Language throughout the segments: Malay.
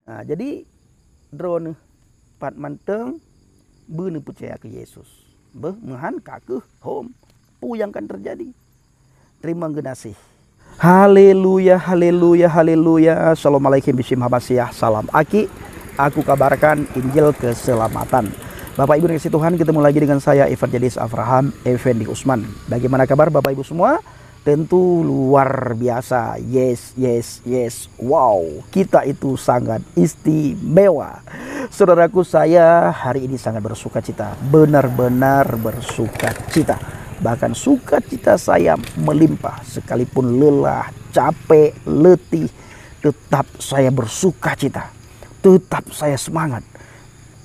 Jadi drone pat manteng beune percaya ke Yesus. Mengan kaku home pu yang akan terjadi. Terima kasih. Haleluya, haleluya, haleluya. Assalamualaikum bismillahirrahmanirrahim. Salam Aki. Aku kabarkan Injil keselamatan. Bapak Ibu dikasihi Tuhan, ketemu lagi dengan saya Evangelis Avraham Effendi Usman. Bagaimana kabar Bapak Ibu semua? Tentu luar biasa. Yes, yes, yes. Wow, kita itu sangat istimewa. Saudaraku, saya hari ini sangat bersuka cita. Benar-benar bersuka cita. Bahkan sukacita saya melimpah. Sekalipun lelah, capek, letih, tetap saya bersuka cita. Tetap saya semangat.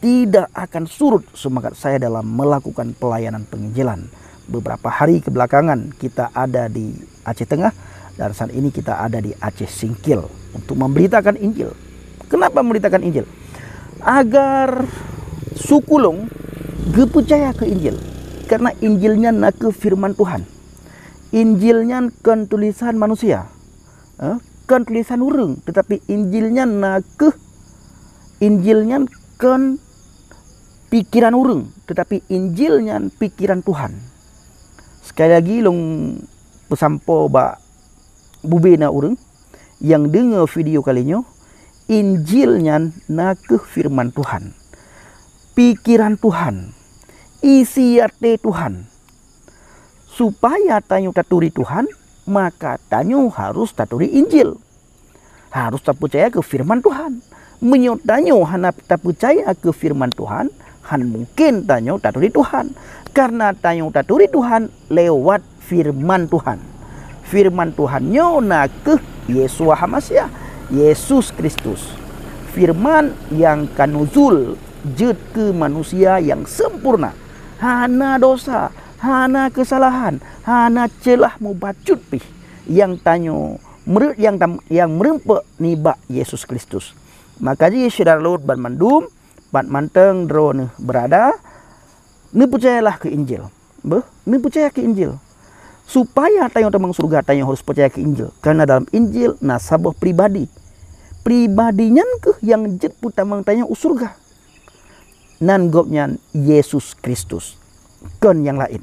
Tidak akan surut semangat saya dalam melakukan pelayanan penginjilan. Beberapa hari kebelakangan kita ada di Aceh Tengah dan saat ini kita ada di Aceh Singkil untuk memberitakan Injil. Kenapa memberitakan Injil? Agar suku Long percaya ke Injil. Karena Injilnya nak ke firman Tuhan. Injilnya kan tulisan manusia. Kan tulisan orang, tetapi Injilnya nak ke Injilnya kan pikiran orang, tetapi Injilnya pikiran Tuhan. Sekali lagi long pesampo ba bubena orang yang dengar video kalinya, Injilnya nak ke firman Tuhan. Pikiran Tuhan, isi hati Tuhan. Supaya tanyo taturi Tuhan, maka tanyo harus taturi Injil. Harus tak percaya ke firman Tuhan. Menyot tanyo hana tak percaya ke firman Tuhan, han mungkin tanyo taturi Tuhan. Karena tanyo taturi Tuhan lewat firman Tuhan. Firman Tuhan nyo nak ke Yesus Hamasyah, Yesus Kristus. Firman yang kanuzul jut ke manusia yang sempurna. Hana dosa, hana kesalahan, hana celah mubacut pih. Yang tanyo yang merempek nibak Yesus Kristus. Maka ji syedar laut ban mandum, pat manteng drone berada, ni percayalah ke Injil. Ni percaya ke Injil. Supaya tanyo temang surga, tanyo harus percaya ke Injil. Karena dalam Injil nasabah pribadi. Pribadinya ke yang jet putamang tanyo surga. Nan gopnya Yesus Kristus. Kan yang lain.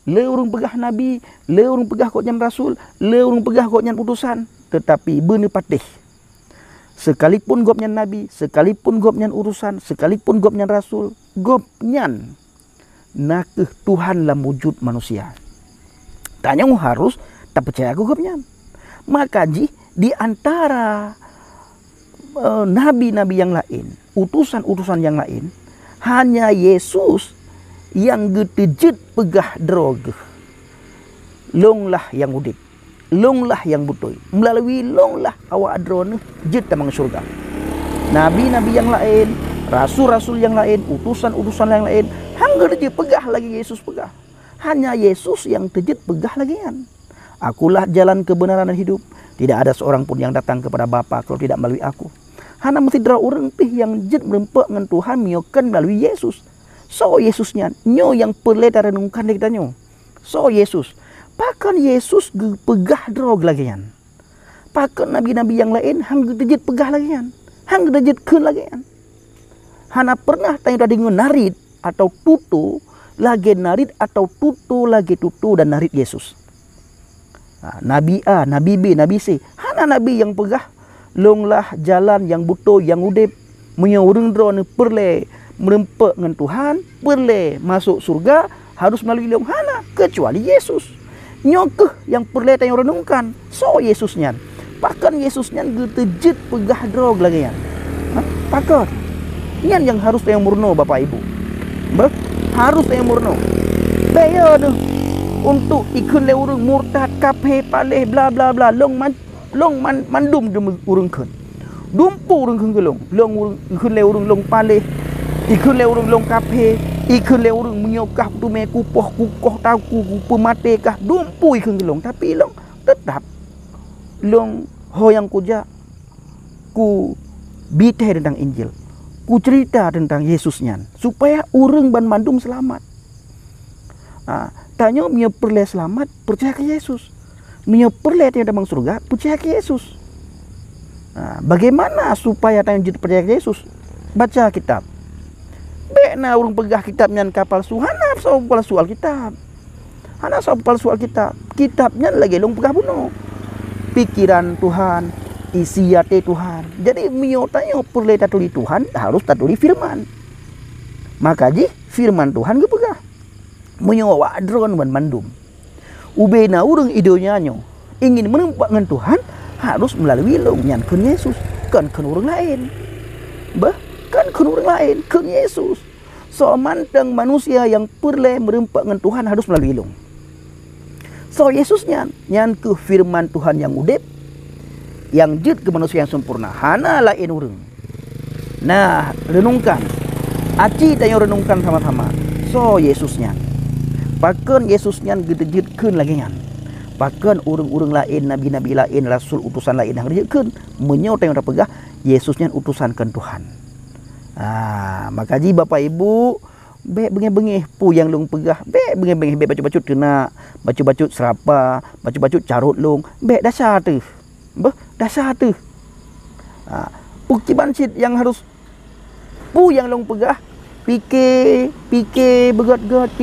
Le urung pegah nabi, le urung pegah koknya rasul, le urung pegah koknya utusan, tetapi beune patih. Sekalipun gopnya nabi, sekalipun gopnya urusan, sekalipun gopnya rasul, gopnya nak Tuhan dalam wujud manusia. Tanya harus tak percaya ke gopnya. Maka di antara nabi-nabi yang lain, utusan-utusan yang lain, hanya Yesus yang getejit pegah drog. Longlah yang udip, longlah yang butoy. Melalui longlah awak drone jet tamang surga. Nabi-nabi yang lain, rasul-rasul yang lain, utusan-utusan yang lain, hangga je pegah lagi Yesus pegah. Hanya Yesus yang tejit pegah lagian. Akulah jalan kebenaran dan hidup. Tidak ada seorang pun yang datang kepada Bapa kalau tidak melalui aku. Hana mesti dra orang pih yang jet merempek dengan Tuhan miokan melalui Yesus. So Yesusnya nyo yang perle renungkan kita nyo. So Yesus. Pakan Yesus pegah drog lagian. Pakan nabi-nabi yang lain hang dejit pegah lagian. Hang dejit keun lagian. Hana pernah tanya tadi narit atau tutu lagi narit atau tutu lagi tutu dan narit Yesus. Nabi A, Nabi B, Nabi C. Hana nabi yang pegah longlah jalan yang butuh yang udip menyurung drone perle merempek dengan Tuhan, perle masuk surga harus melalui long hana kecuali Yesus. Nyokeh yang perle tanya renungkan. So Yesusnya. Pakan Yesusnya getejit pegah drog lagi yan. Pakan. Yan yang harus tanya murno Bapak Ibu. Harus tanya murno. Daya tu untuk ikun le urung murtad kafe paleh bla bla bla long mandum dem urung kun. Dumpu urung kun gelong. Long urung ikun le urung long paleh. Ikun le urung long kafe. Ikun le urung menyokah tu me kupoh kukoh taku kupu mate kah dumpu ikun gelong. Tapi long tetap long hoyang kuja ku bite tentang Injil. Ku cerita tentang Yesusnya supaya urang ban mandum selamat. Tanya punya perle selamat percaya ke Yesus. Punya perle yang damang surga percaya ke Yesus. Bagaimana supaya tanya jid percaya ke Yesus? Baca kitab. Bekna urang pegah kitab nyan kapal suhana soal kitab. Hana soal kitab. Kitabnya lagi long pegah bunuh. Pikiran Tuhan, isi hati Tuhan. Jadi mio tanya perlu tatuli Tuhan harus tatuli firman. Maka ji firman Tuhan ge pegah. Mio wadron ban mandum. Ubena urang ideonya nyo ingin menempat dengan Tuhan harus melalui long nyan ke Yesus kan ke orang lain. Bahkan ke orang lain ke Yesus. So manteng manusia yang perlu merempak dengan Tuhan harus melalui long. So Yesus nyan ke firman Tuhan yang udep, yang jid ke manusia yang sempurna. Hana lain urang. Nah, renungkan. Aci tanya renungkan sama-sama. So Yesus nyan. Pakan Yesus nyan gede-gedkeun lagi nyan. Pakan urang-urang lain, nabi-nabi lain, rasul utusan lain yang gede-gedkeun menyo tanya pegah Yesus nyan utusan kan Tuhan. Maka ji Bapak Ibu bek bengeh-bengeh pu yang long pegah, bek bengeh-bengeh bek bacut-bacut kena, bacut-bacut serapa, bacut-bacut carut long, bek dasar tu. Dasar tu. Pukiban sit yang harus pu yang long pegah, fikir begat-gat,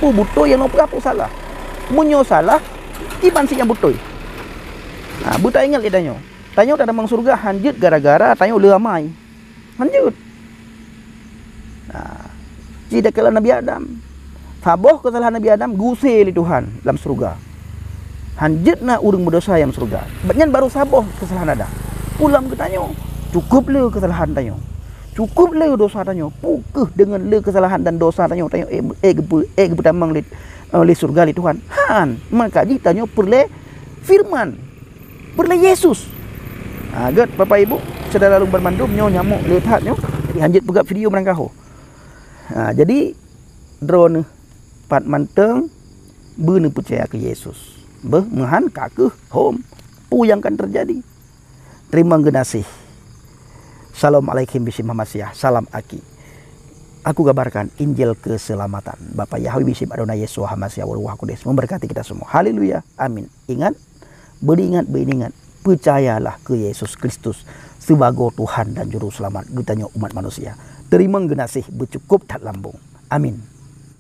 pu butoy yang long pegah pu salah. Munyo salah, kiban sit yang butoy. Buta ingat dia tanyo tak ada mang surga hanjut gara-gara tanyo leamai. Hanjut. Tidak kala Nabi Adam. Faboh kesalahan Nabi Adam gusel Tuhan dalam surga. Hanjutna urang berdosa yang surga. Banyak baru saboh kesalahan Adam. Pulang ke tanyo. Cukup le kesalahan tanyo. Cukup le dosa tanyo. Pukeh dengan le kesalahan dan dosa tanyo. Tanyo gebutamang le surga li Tuhan. Maka di tanyo perle firman. Perle Yesus. Agat Bapak Ibu, saudara lumbar mandum nyo nyamuk lihat nyo. Hanjut pegap video merangkaho. Jadi drone pat manteng beune percaya ke Yesus. Mehan kakeh hom pu yang akan terjadi. Terima kasih. Assalamualaikum bisim Hamasiah. Salam aki. Aku gabarkan Injil keselamatan. Bapak Yahweh bisim Adonai Yesus Hamasiah Waruah Kudus memberkati kita semua. Haleluya. Amin. Ingat, beringat, percayalah ke Yesus Kristus sebagai Tuhan dan Juru Selamat getanya umat manusia. Terima kasih bercukup tak lambung. Amin.